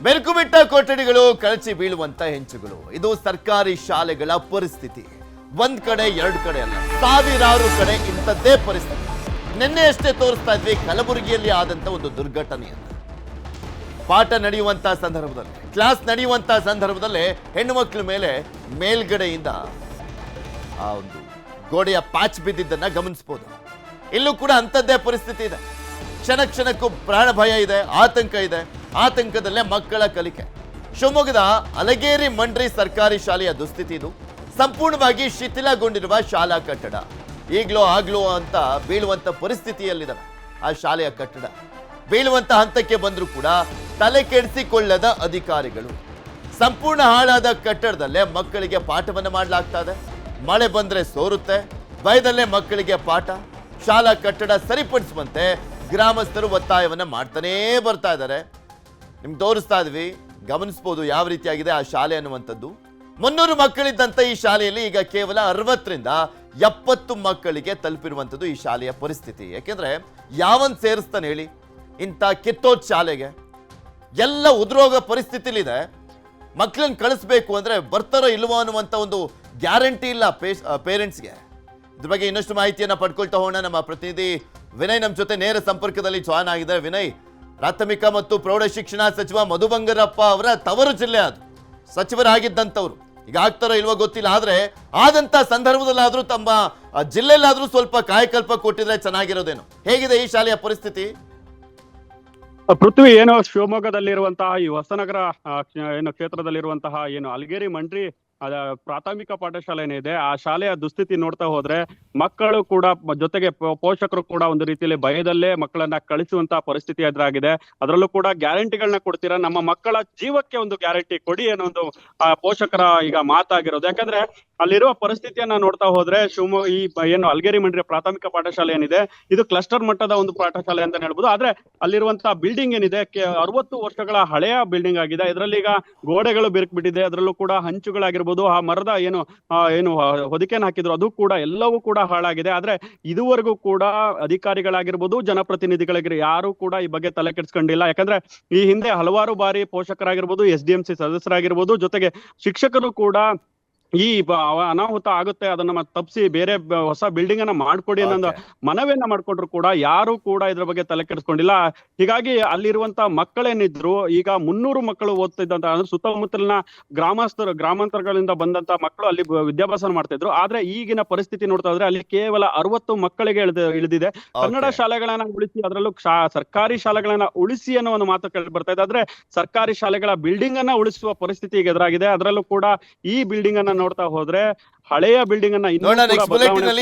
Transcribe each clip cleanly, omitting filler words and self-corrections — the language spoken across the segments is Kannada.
ಬೆರುಕು ಬಿಟ್ಟ ಕೊಠಡಿಗಳು, ಕಳಚಿ ಬೀಳುವಂತ ಹೆಂಚುಗಳು. ಇದು ಸರ್ಕಾರಿ ಶಾಲೆಗಳ ಪರಿಸ್ಥಿತಿ. ಒಂದ್ ಕಡೆ ಎರಡು ಕಡೆ ಅಲ್ಲ, ಸಾವಿರಾರು ಕಡೆ ಇಂಥದ್ದೇ ಪರಿಸ್ಥಿತಿ. ನಿನ್ನೆಯಷ್ಟೇ ತೋರಿಸ್ತಾ ಇದ್ವಿ ಕಲಬುರಗಿಯಲ್ಲಿ ಆದಂತ ಒಂದು ದುರ್ಘಟನೆಯನ್ನು. ಪಾಠ ನಡೆಯುವಂತ ಸಂದರ್ಭದಲ್ಲಿ, ಕ್ಲಾಸ್ ನಡೆಯುವಂತ ಸಂದರ್ಭದಲ್ಲೇ ಹೆಣ್ಣು ಮಕ್ಕಳ ಮೇಲೆ ಮೇಲ್ಗಡೆಯಿಂದ ಆ ಒಂದು ಗೋಡೆಯ ಪ್ಯಾಚ್ ಬಿದ್ದಿದ್ದನ್ನ ಗಮನಿಸಬಹುದು. ಇಲ್ಲೂ ಕೂಡ ಅಂಥದ್ದೇ ಪರಿಸ್ಥಿತಿ ಇದೆ. ಕ್ಷಣ ಕ್ಷಣಕ್ಕೂ ಪ್ರಾಣ ಭಯ ಇದೆ, ಆತಂಕ ಇದೆ. ಆತಂಕದಲ್ಲೇ ಮಕ್ಕಳ ಕಲಿಕೆ. ಶಿವಮೊಗ್ಗದ ಅಲಗೇರಿ ಮಂಡ್ರಿ ಸರ್ಕಾರಿ ಶಾಲೆಯ ದುಸ್ಥಿತಿ ಇದು. ಸಂಪೂರ್ಣವಾಗಿ ಶಿಥಿಲಗೊಂಡಿರುವ ಶಾಲಾ ಕಟ್ಟಡ. ಈಗಲೋ ಆಗ್ಲೋ ಅಂತ ಬೀಳುವಂತ ಪರಿಸ್ಥಿತಿಯಲ್ಲಿದ್ದಾವೆ ಆ ಶಾಲೆಯ ಕಟ್ಟಡ. ಬೀಳುವಂತ ಹಂತಕ್ಕೆ ಬಂದರೂ ಕೂಡ ತಲೆ ಕೆಡಿಸಿಕೊಳ್ಳದ ಅಧಿಕಾರಿಗಳು. ಸಂಪೂರ್ಣ ಹಾಳಾದ ಕಟ್ಟಡದಲ್ಲೇ ಮಕ್ಕಳಿಗೆ ಪಾಠವನ್ನು ಮಾಡಲಾಗ್ತಾ ಇದೆ. ಮಳೆ ಬಂದ್ರೆ ಸೋರುತ್ತೆ, ಭಯದಲ್ಲೇ ಮಕ್ಕಳಿಗೆ ಪಾಠ. ಶಾಲಾ ಕಟ್ಟಡ ಸರಿಪಡಿಸುವಂತೆ ಗ್ರಾಮಸ್ಥರು ಒತ್ತಾಯವನ್ನ ಮಾಡ್ತಾನೇ ಬರ್ತಾ ಇದ್ದಾರೆ. ನಿಮ್ಗೆ ತೋರಿಸ್ತಾ ಇದ್ವಿ, ಗಮನಿಸಬಹುದು ಯಾವ ರೀತಿಯಾಗಿದೆ ಆ ಶಾಲೆ ಅನ್ನುವಂಥದ್ದು. 300 ಮಕ್ಕಳಿದ್ದಂತ ಈ ಶಾಲೆಯಲ್ಲಿ ಈಗ ಕೇವಲ 60ರಿಂದ 70 ಮಕ್ಕಳಿಗೆ ತಲುಪಿರುವಂಥದ್ದು ಈ ಶಾಲೆಯ ಪರಿಸ್ಥಿತಿ. ಯಾಕೆಂದ್ರೆ ಯಾವನ್ ಸೇರಿಸ್ತಾನೆ ಹೇಳಿ ಇಂಥ ಕಿತ್ತೋದ್ ಶಾಲೆಗೆ? ಎಲ್ಲ ಉದ್ರೋಗ ಪರಿಸ್ಥಿತಿಲಿದೆ. ಮಕ್ಕಳನ್ನ ಕಳಿಸ್ಬೇಕು ಅಂದ್ರೆ ಬರ್ತಾರೋ ಇಲ್ವೋ ಅನ್ನುವಂಥ ಒಂದು ಗ್ಯಾರಂಟಿ ಇಲ್ಲ ಪೇರೆಂಟ್ಸ್ಗೆ. ಇದ್ರ ಬಗ್ಗೆ ಇನ್ನಷ್ಟು ಮಾಹಿತಿಯನ್ನ ಪಡ್ಕೊಳ್ತಾ ಹೋಗೋಣ. ನಮ್ಮ ಪ್ರತಿನಿಧಿ ವಿನಯ್ ನಮ್ಮ ಜೊತೆ ನೇರ ಸಂಪರ್ಕದಲ್ಲಿ ಜಾಯ್ನ್ ಆಗಿದ್ದಾರೆ. ವಿನಯ್, ಪ್ರಾಥಮಿಕ ಮತ್ತು ಪ್ರೌಢ ಶಿಕ್ಷಣ ಸಚಿವ ಮಧು ಬಂಗಾರಪ್ಪ ಅವರ ತವರು ಜಿಲ್ಲೆ ಅದು. ಸಚಿವರಾಗಿದ್ದಂಥವ್ರು ಈಗ ಆಗ್ತಾರೋ ಇಲ್ವೋ ಗೊತ್ತಿಲ್ಲ. ಆದ್ರೆ ಆದಂತ ಸಂದರ್ಭದಲ್ಲಾದ್ರೂ ತಮ್ಮ ಜಿಲ್ಲೆಯಲ್ಲಾದ್ರೂ ಸ್ವಲ್ಪ ಕಾಯಕಲ್ಪ ಕೊಟ್ಟಿದ್ರೆ ಚೆನ್ನಾಗಿರೋದೇನು. ಹೇಗಿದೆ ಈ ಶಾಲೆಯ ಪರಿಸ್ಥಿತಿ? ಪೃಥ್ವಿ, ಏನು ಶಿವಮೊಗ್ಗದಲ್ಲಿರುವಂತಹ ಈ ಹೊಸನಗರ ಏನು ಕ್ಷೇತ್ರದಲ್ಲಿರುವಂತಹ ಏನು ಅಲಗೇರಿ ಮಂಡ್ರಿ ಪ್ರಾಥಮಿಕ ಪಾಠಶಾಲೆ ಏನಿದೆ, ಆ ಶಾಲೆಯ ದುಸ್ಥಿತಿ ನೋಡ್ತಾ ಹೋದ್ರೆ ಮಕ್ಕಳು ಕೂಡ ಜೊತೆಗೆ ಪೋಷಕರು ಕೂಡ ಒಂದು ರೀತಿಯಲ್ಲಿ ಭಯದಲ್ಲೇ ಮಕ್ಕಳನ್ನ ಕಳಿಸುವಂತಹ ಪರಿಸ್ಥಿತಿ ಎದುರಾಗಿದೆ. ಅದರಲ್ಲೂ ಕೂಡ ಗ್ಯಾರಂಟಿಗಳನ್ನ ಕೊಡ್ತೀರಾ, ನಮ್ಮ ಮಕ್ಕಳ ಜೀವಕ್ಕೆ ಒಂದು ಗ್ಯಾರಂಟಿ ಕೊಡಿ ಅನ್ನೋ ಒಂದು ಪೋಷಕರ ಈಗ ಮಾತಾಗಿರೋದು. ಯಾಕಂದ್ರೆ ಅಲ್ಲಿರುವ ಪರಿಸ್ಥಿತಿಯನ್ನ ನೋಡ್ತಾ ಹೋದ್ರೆ ಶಿವಮೊಗ್ಗ ಈ ಏನು ಅಲಗೇರಿ ಮಂಡ್ರಿ ಪ್ರಾಥಮಿಕ ಪಾಠಶಾಲೆ ಏನಿದೆ, ಇದು ಕ್ಲಸ್ಟರ್ ಮಟ್ಟದ ಒಂದು ಪಾಠಶಾಲೆ ಅಂತ ಹೇಳ್ಬೋದು. ಆದ್ರೆ ಅಲ್ಲಿರುವಂತಹ ಬಿಲ್ಡಿಂಗ್ ಏನಿದೆ 60 ವರ್ಷಗಳ ಹಳೆಯ ಬಿಲ್ಡಿಂಗ್ ಆಗಿದೆ. ಇದರಲ್ಲಿ ಈಗ ಗೋಡೆಗಳು ಬಿರುಕ್ಬಿಟ್ಟಿದೆ. ಅದರಲ್ಲೂ ಕೂಡ ಹಂಚುಗಳಾಗಿರ್ಬೋದು, ಆ ಮರದ ಏನು ಹೊದಿಕೆನ ಹಾಕಿದ್ರು ಅದು ಕೂಡ ಎಲ್ಲವೂ ಕೂಡ ಹಾಳಾಗಿದೆ. ಆದ್ರೆ ಇದುವರೆಗೂ ಕೂಡ ಅಧಿಕಾರಿಗಳಾಗಿರ್ಬೋದು, ಜನಪ್ರತಿನಿಧಿಗಳಾಗಿರ್ಬೋದು ಯಾರು ಕೂಡ ಈ ಬಗ್ಗೆ ತಲೆ ಕೆಡಿಸ್ಕೊಂಡಿಲ್ಲ. ಯಾಕಂದ್ರೆ ಈ ಹಿಂದೆ ಹಲವಾರು ಬಾರಿ ಪೋಷಕರಾಗಿರ್ಬೋದು, SDMC ಸದಸ್ಯರಾಗಿರ್ಬೋದು, ಜೊತೆಗೆ ಶಿಕ್ಷಕರು ಕೂಡ ಈ ಅನಾಹುತ ಆಗುತ್ತೆ ಅದನ್ನ ತಪ್ಪಿಸಿ ಬೇರೆ ಹೊಸ ಬಿಲ್ಡಿಂಗ್ ಅನ್ನ ಮಾಡ್ಕೊಡಿ ಅನ್ನೋ ಮನವಿಯನ್ನ ಮಾಡ್ಕೊಂಡ್ರು ಕೂಡ ಯಾರು ಕೂಡ ಇದ್ರ ಬಗ್ಗೆ ತಲೆ ಕೆಡಿಸ್ಕೊಂಡಿಲ್ಲ. ಹೀಗಾಗಿ ಅಲ್ಲಿರುವಂತ ಮಕ್ಕಳೇನಿದ್ರು ಈಗ 300 ಮಕ್ಕಳು ಓದ್ತಿದ್ದಂತ, ಅಂದ್ರೆ ಸುತ್ತಮುತ್ತಲಿನ ಗ್ರಾಮಾಂತರಗಳಿಂದ ಬಂದಂತ ಮಕ್ಕಳು ಅಲ್ಲಿ ವಿದ್ಯಾಭ್ಯಾಸ ಮಾಡ್ತಾ ಇದ್ರು. ಆದ್ರೆ ಈಗಿನ ಪರಿಸ್ಥಿತಿ ನೋಡ್ತಾ ಇದ್ರೆ ಅಲ್ಲಿ ಕೇವಲ 60 ಮಕ್ಕಳಿಗೆ ಇಳಿದಿದೆ. ಕನ್ನಡ ಶಾಲೆಗಳನ್ನ ಉಳಿಸಿ, ಅದರಲ್ಲೂ ಸರ್ಕಾರಿ ಶಾಲೆಗಳನ್ನ ಉಳಿಸಿ ಅನ್ನೋ ಒಂದು ಮಾತು ಕೇಳಿ ಬರ್ತಾ ಇದೆ. ಆದ್ರೆ ಸರ್ಕಾರಿ ಶಾಲೆಗಳ ಬಿಲ್ಡಿಂಗ್ ಅನ್ನ ಉಳಿಸುವ ಪರಿಸ್ಥಿತಿ ಈಗ ಎದುರಾಗಿದೆ. ಅದರಲ್ಲೂ ಕೂಡ ಈ ಬಿಲ್ಡಿಂಗ್ ಅನ್ನ ನೋಡ್ತಾ ಹೋದ್ರೆ ಹಳೆಯ ಬಿಲ್ಡಿಂಗ್ ಅನ್ನ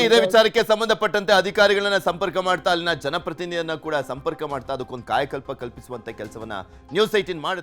ಇದೇ ವಿಚಾರಕ್ಕೆ ಸಂಬಂಧಪಟ್ಟಂತೆ ಅಧಿಕಾರಿಗಳನ್ನ ಸಂಪರ್ಕ ಮಾಡ್ತಾ, ಅಲ್ಲಿನ ಜನಪ್ರತಿನಿಧಿಯನ್ನ ಕೂಡ ಸಂಪರ್ಕ ಮಾಡ್ತಾ ಅದಕ್ಕೊಂದು ಕಾಯಕಲ್ಪ ಕಲ್ಪಿಸುವಂತ ಕೆಲಸವನ್ನ ನ್ಯೂಸ್ 18 ಮಾಡುತ್ತೆ.